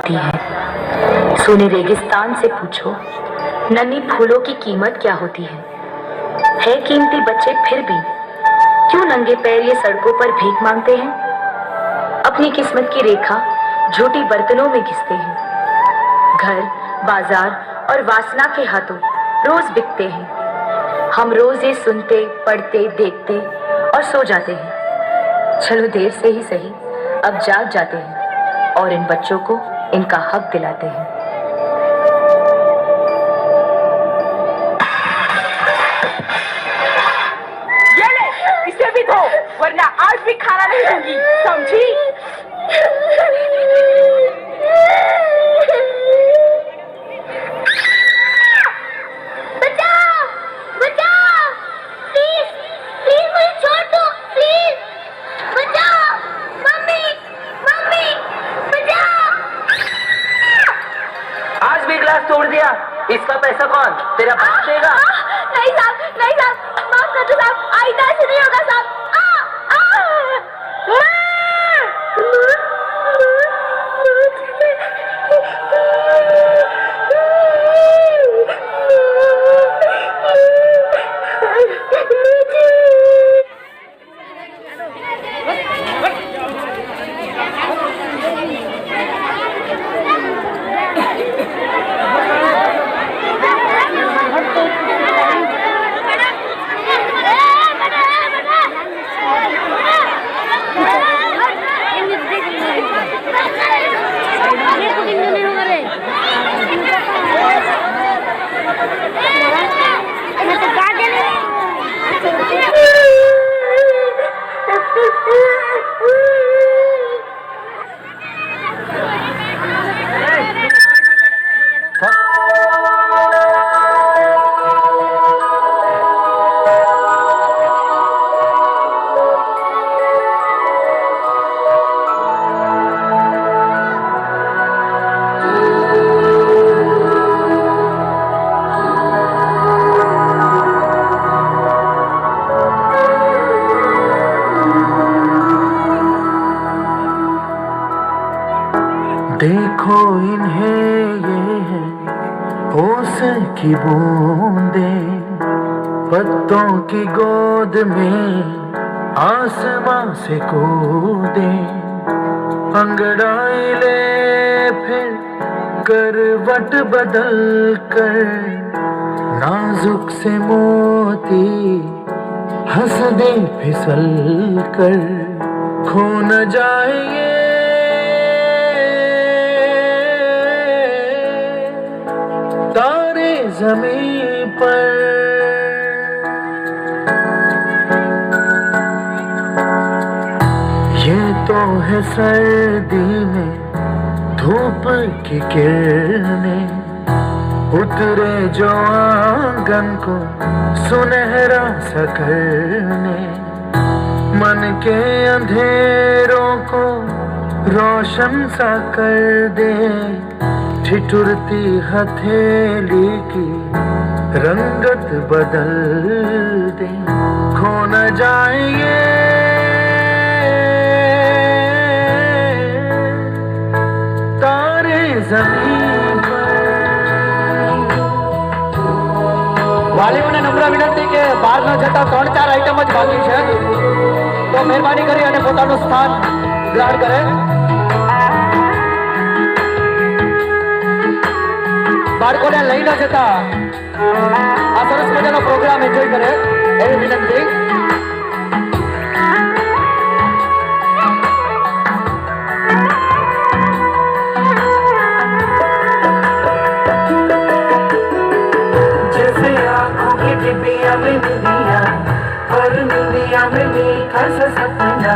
है। सोने रेगिस्तान से पूछो नन्ही फूलों की कीमत क्या होती है कीमती बच्चे फिर भी क्यों नंगे पैर ये सड़कों पर भीख मांगते हैं। अपनी किस्मत की रेखा झूठी बर्तनों में घिसते हैं। घर, बाजार और वासना के हाथों रोज बिकते हैं। हम रोज ये सुनते, पढ़ते, देखते और सो जाते हैं। चलो देर से ही सही, अब जाग जाते हैं और इन बच्चों को इनका हक दिलाते हैं। ये ले, इसे भी धो, वरना आज भी खाना नहीं दूंगी, समझी? बचाओ, बचाओ, प्लीज, प्लीज मुझे छोड़ दो, प्लीज, बचाओ, मम्मी, मम्मी, बचाओ। आज भी ग्लास तोड़ दिया, इसका पैसा कौन? तेरा बाप देगा? नहीं साहब, नहीं साहब, माफ कर दो साहब, आइंदा ऐसे नहीं होगा साहब। देखो इन्हें ये है ओस की बूंदें, पत्तों की गोद में आसमां से कूदे, अंगड़ाई ले फिर करवट बदल कर, नाजुक से मोती हंस दे फिसल कर, खो न जाए तारे ज़मीं पर। ये तो है सर्दी में धूप की किरणें, उतरे जो आंगन को सुनहरा सा करने, मन के अंधेरों को रोशन सा कर दे, ठिठुरती हथेली की रंगत बदल दे, खो न जाए तारे ज़मीन पर। વાલીઓને નમ્ર વિનંતી કે બહાર ન જતા 3-4 આઈટમ જ બાકી છે, તો મહેરબાની કરી અને પોતાનું સ્થાન ગ્રહણ કરે. બાળકોને લઈ ન જતા આ સરસ મજાનો પ્રોગ્રામ એન્જોય કરે એવી વિનંતી. जैसे आँखों की डिबिया में निदिया, और निदिया में मीठा सा सपना,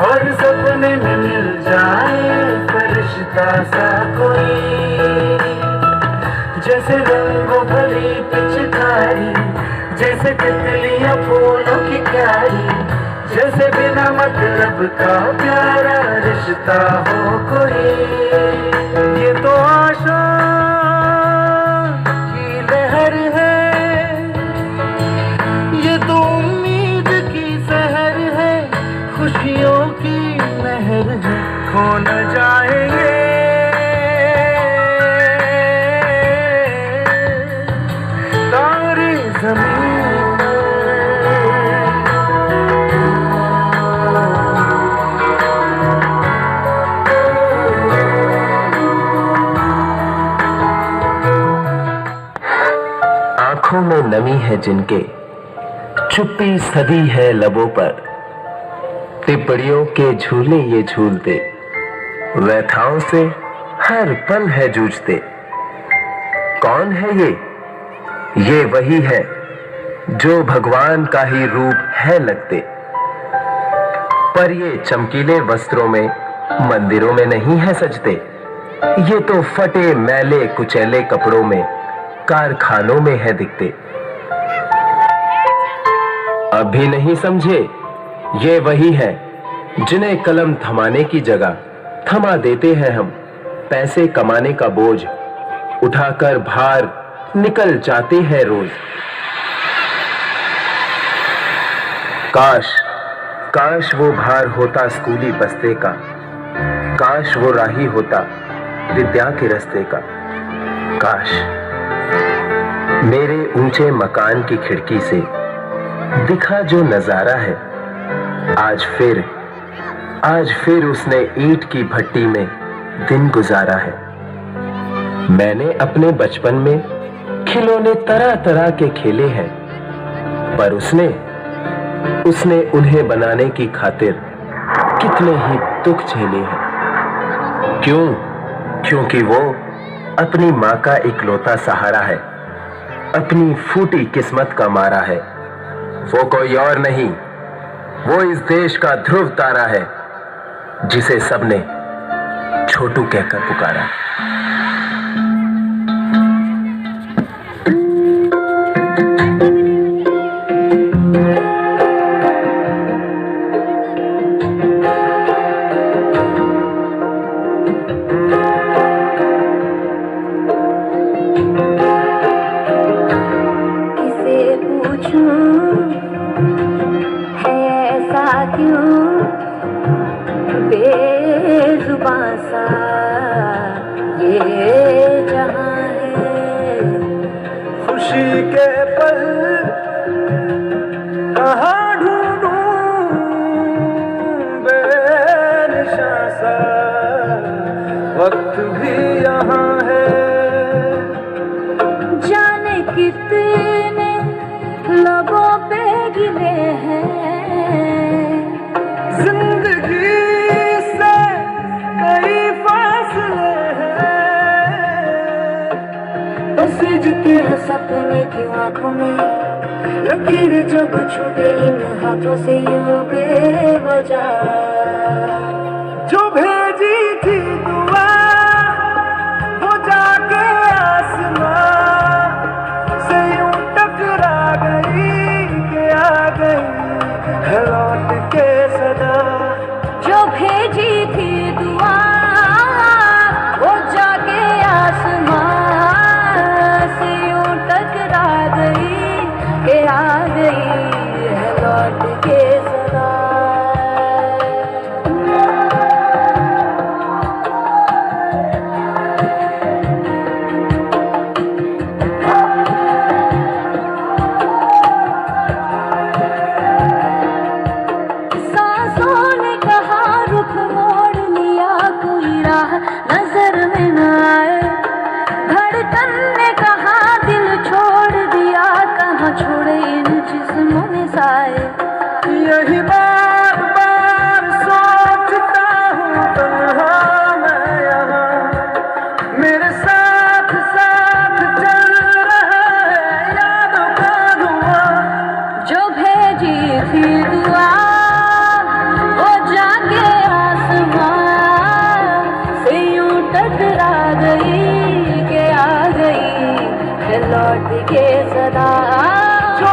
और सपने में मिल जाए फरिश्ता सा कोई, जैसे रंगों भरी पिचकारी, जैसे तितलियां फूलों की क्यारी, जैसे बिना मतलब का प्यारा रिश्ता हो कोई। ये तो आशा की लहर है, ये तो उम्मीद की सहर है, खुशियों की लहर है, खो न जाए ये नमी है जिनके, चुप्पी सदी है लबों पर, टिप्पणियों के झूले ये झूलते, व्यथाओं से हर पल है जूझते। कौन है ये वही है जो भगवान का ही रूप है लगते, पर ये चमकीले वस्त्रों में मंदिरों में नहीं है सजते, ये तो फटे मैले कुचैले कपड़ों में कारखानों में है दिखते। अब भी नहीं समझे, ये वही है जिन्हें कलम थमाने की जगह थमा देते हैं हम, पैसे कमाने का बोझ उठाकर भार निकल जाते हैं रोज। काश वो भार होता स्कूली बस्ते का, काश वो राही होता विद्या के रास्ते का। काश मेरे ऊंचे मकान की खिड़की से दिखा जो नजारा है, आज फिर उसने ईंट की भट्टी में दिन गुजारा है। मैंने अपने बचपन में खिलौने तरह तरह के खेले हैं, पर उसने उन्हें बनाने की खातिर कितने ही दुख झेले हैं। क्योंकि वो अपनी माँ का इकलौता सहारा है, अपनी फूटी किस्मत का मारा है। वो कोई और नहीं, वो इस देश का ध्रुव तारा है, जिसे सबने छोटू कहकर पुकारा। बेजुबां सा ये जहां है, खुशी के पल कहाँ ढूंढूं, बेनिशां सा वक्त भी यहाँ है। जाने कितने लबों पे गिले हैं, जिंदगी से कई फासले हैं। सीजते हैं सपने की आंखों में, लकीर जब छूटे इन हाथों से यूं बेवजह। जो भेजी थी दुआ वो जाके आसमां से यूं टकरा गई कि आ गई है लौट के सदा। जो भेजी थी दुआ वो जाके आसमां से यूं टकरा गई कि आ गई है लौट के सदा। सांसों ने कहा रुख मोड़ लिया, कोई राह नजर में न आए। धड़कन ने कहा दिल छोड़ दिया, कहाँ छोड़े इन जिस्मों ने साए। यही बार बार सोचता हूँ तन्हा मैं यहाँ, मेरे साथ साथ चल रहा है यादों का धुआं। जो भेजी थी दुआ वो जाके आसमां से यूं टकरा गई कि आ गई है लौट के सदा। जो